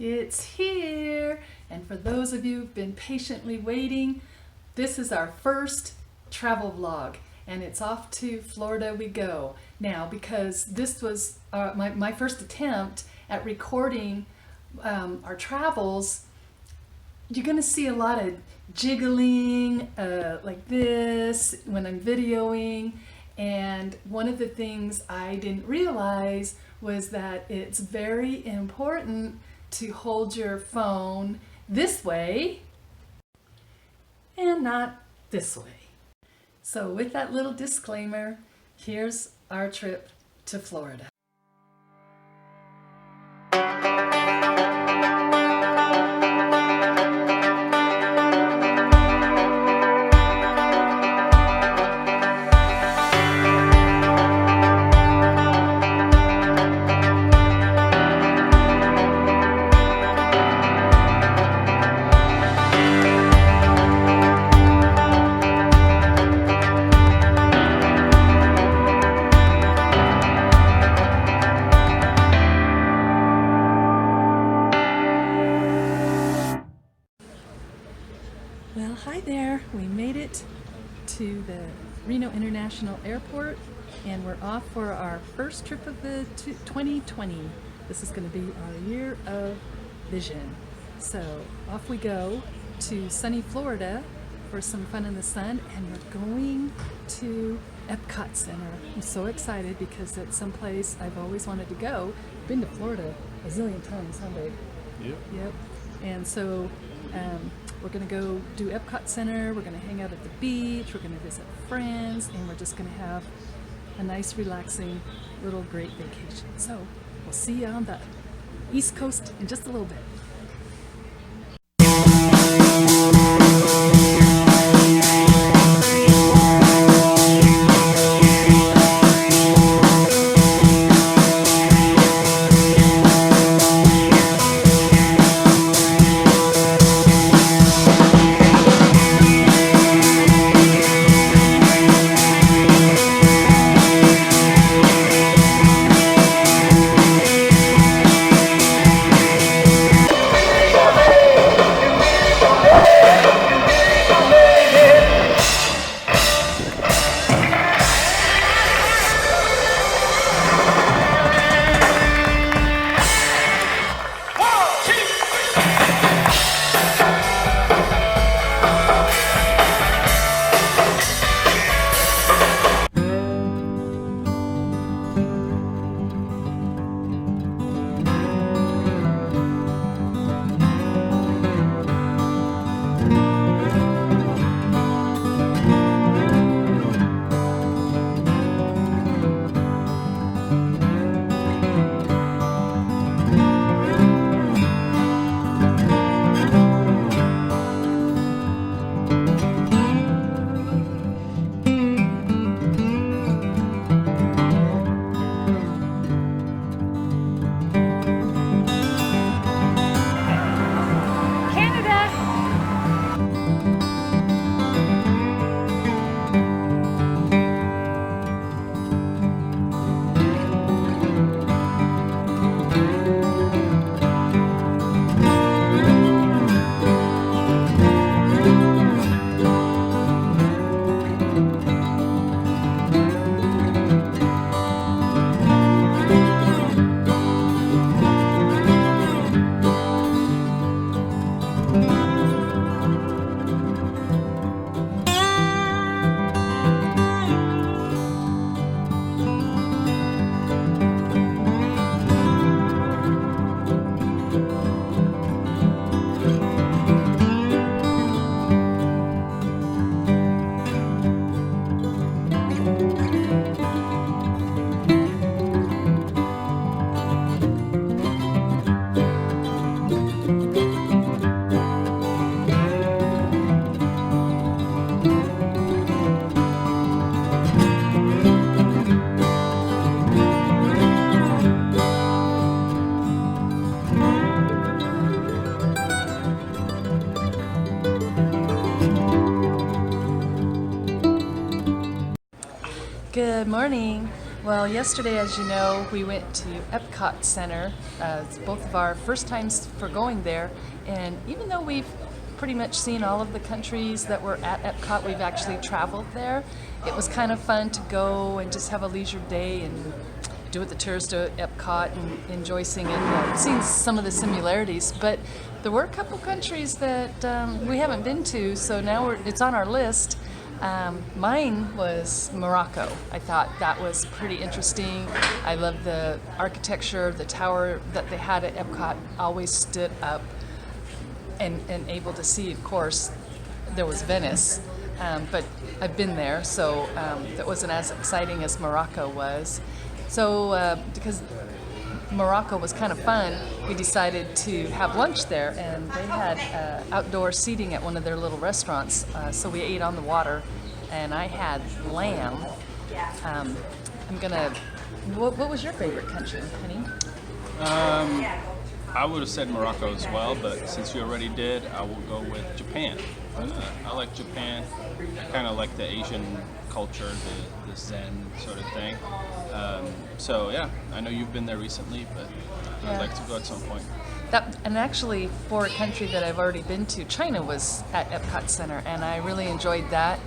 It's here, and for those of you who've been patiently waiting, this is our first travel vlog, and it's off to Florida we go. Now, because this was my first attempt at recording our travels, you're gonna see a lot of jiggling like this when I'm videoing, and one of the things I didn't realize was that it's very important to hold your phone this way and not this way. So with that little disclaimer, here's our trip to Florida. Well, hi there. We made it to the Reno International Airport, and we're off for our first trip of the 2020. This is going to be our year of vision. So off we go to sunny Florida for some fun in the sun, and we're going to Epcot Center. I'm so excited because it's someplace I've always wanted to go. I've been to Florida a zillion times, huh, babe? Yep. And so we're going to go do Epcot Center, we're going to hang out at the beach, we're going to visit friends, and we're just going to have a nice, relaxing, little great vacation. So we'll see you on the East Coast in just a little bit. Good morning. Well, yesterday, as you know, we went to Epcot Center. It's both of our first times for going there, and even though we've pretty much seen all of the countries that were at Epcot, we've actually traveled there. It was kind of fun to go and just have a leisure day and do what the tourists do at Epcot and enjoy seeing some of the similarities. But there were a couple countries that we haven't been to, so now it's on our list. Mine was Morocco. I thought that was pretty interesting. I loved the architecture. The tower that they had at Epcot always stood up, and able to see, of course, there was Venice. But I've been there, so that wasn't as exciting as Morocco was. So because Morocco was kind of fun, we decided to have lunch there, and they had outdoor seating at one of their little restaurants, so we ate on the water, and I had lamb. What was your favorite country, honey? I would have said Morocco as well, but since you already did, I will go with Japan. I like Japan. I kind of like the Asian culture, the Zen sort of thing. So yeah, I know you've been there recently, but I'd like to go at some point. And actually, for a country that I've already been to, China was at Epcot Center, and I really enjoyed that.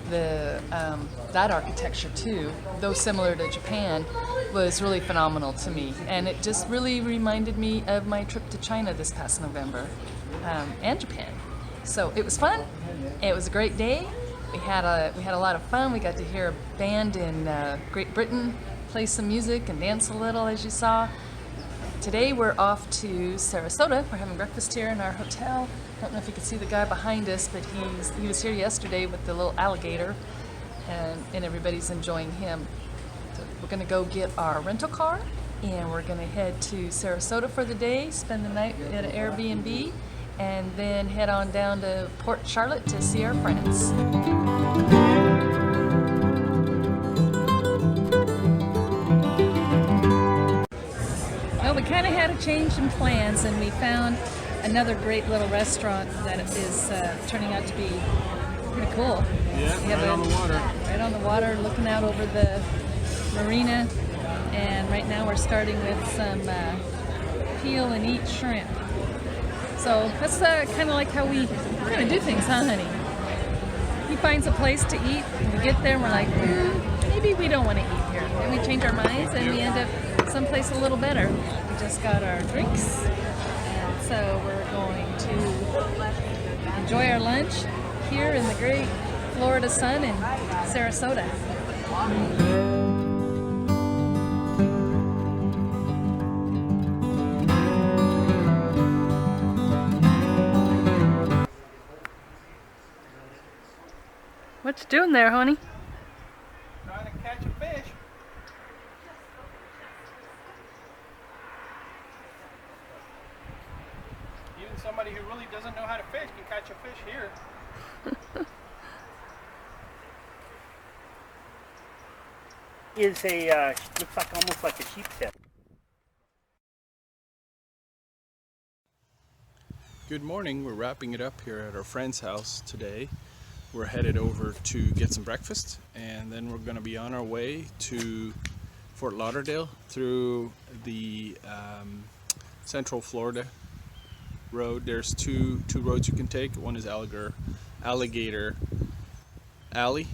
That architecture too, though similar to Japan, was really phenomenal to me, and it just really reminded me of my trip to China this past November, and Japan. So it was fun. It was a great day. We had a lot of fun. We got to hear a band in Great Britain play some music and dance a little, as you saw. Today we're off to Sarasota. We're having breakfast here in our hotel. I don't know if you can see the guy behind us, but he was here yesterday with the little alligator, and everybody's enjoying him. So we're going to go get our rental car, and we're going to head to Sarasota for the day, spend the night at an Airbnb, and then head on down to Port Charlotte to see our friends. Well, we kind of had a change in plans, and we found another great little restaurant that is turning out to be pretty cool. Yeah, right on the water. Right on the water, looking out over the marina, and right now we're starting with some peel and eat shrimp. So that's kind of like how we kind of do things, huh, honey? He finds a place to eat, and we get there and we're like, maybe we don't want to eat here. Then we change our minds and we end up someplace a little better. We just got our drinks, and so we're going to enjoy our lunch here in the great Florida sun in Sarasota. What you doing there, honey? Trying to catch a fish. Even somebody who really doesn't know how to fish can catch a fish here. Is a looks like almost like a sheep's head. Good morning. We're wrapping it up here at our friend's house today. We're headed over to get some breakfast, and then we're going to be on our way to Fort Lauderdale through the Central Florida road. There's two roads you can take. One is Alligator Alley,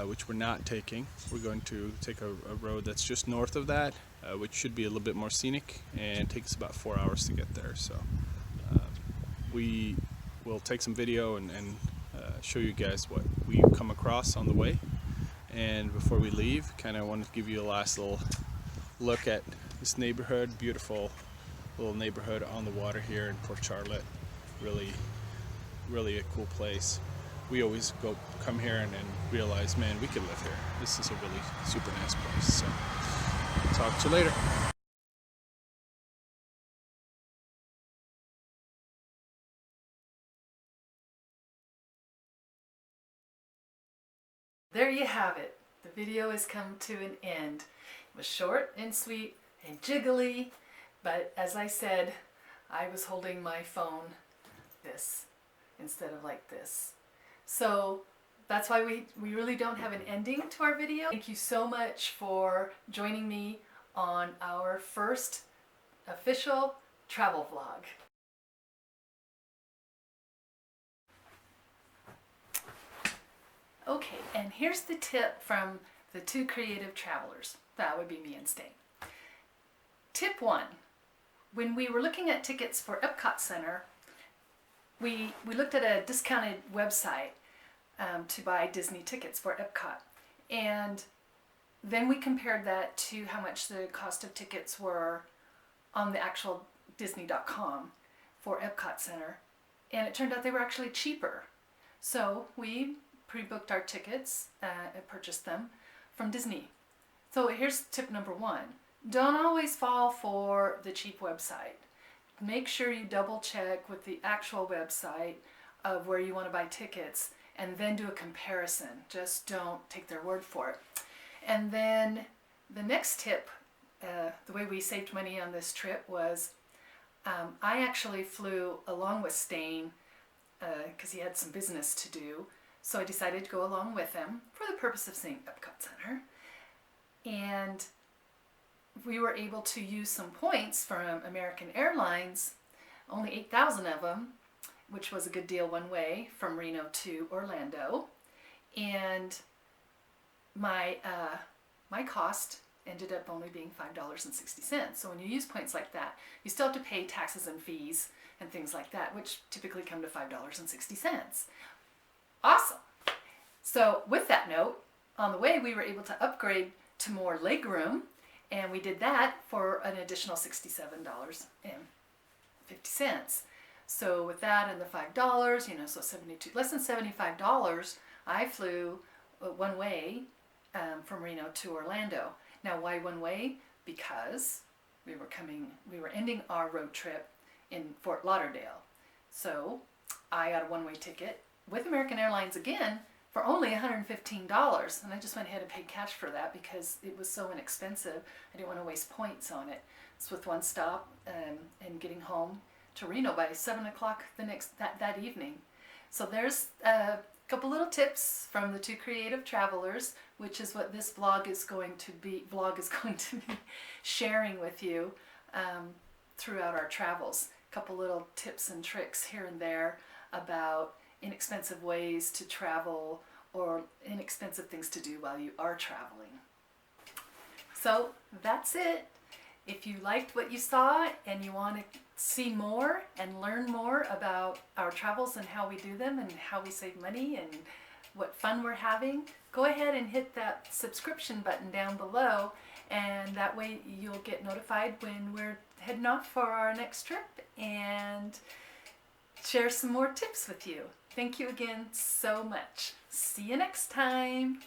which we're not taking. We're going to take a road that's just north of that, which should be a little bit more scenic and take us about 4 hours to get there. So we will take some video and show you guys what we come across on the way. And before we leave, kind of wanted to give you a last little look at this neighborhood. Beautiful little neighborhood on the water here in Port Charlotte. Really a cool place. We always come here and realize, man, we could live here. This is a really super nice place. So talk to you later. There you have it. The video has come to an end. It was short and sweet and jiggly, but as I said, I was holding my phone this instead of like this. So that's why we really don't have an ending to our video. Thank you so much for joining me on our first official travel vlog. Okay, and here's the tip from the two creative travelers. That would be me and Stijn. Tip 1. When we were looking at tickets for Epcot Center, we looked at a discounted website to buy Disney tickets for Epcot. And then we compared that to how much the cost of tickets were on the actual Disney.com for Epcot Center. And it turned out they were actually cheaper. So we pre-booked our tickets and purchased them from Disney. So here's tip number 1. Don't always fall for the cheap website. Make sure you double check with the actual website of where you want to buy tickets and then do a comparison. Just don't take their word for it. And then the next tip, the way we saved money on this trip was I actually flew along with Stijn because he had some business to do. So I decided to go along with him for the purpose of seeing Epcot Center. And we were able to use some points from American Airlines, only 8,000 of them, which was a good deal one way from Reno to Orlando. And my cost ended up only being $5.60. So when you use points like that, you still have to pay taxes and fees and things like that, which typically come to $5.60. Awesome. So with that note, on the way we were able to upgrade to more leg room, and we did that for an additional $67.50. So with that and the $5, so less than $75, I flew one way from Reno to Orlando. Now why one way? Because we were ending our road trip in Fort Lauderdale. So I got a one-way ticket with American Airlines again for only $115, and I just went ahead and paid cash for that because it was so inexpensive. I didn't want to waste points on it. It's with one stop and getting home to Reno by 7 o'clock that evening. So there's a couple little tips from the two creative travelers, which is what this vlog is going to be sharing with you throughout our travels. A couple little tips and tricks here and there about inexpensive ways to travel or inexpensive things to do while you are traveling. So that's it. If you liked what you saw and you want to see more and learn more about our travels and how we do them and how we save money and what fun we're having, go ahead and hit that subscription button down below, and that way you'll get notified when we're heading off for our next trip and share some more tips with you. Thank you again so much. See you next time.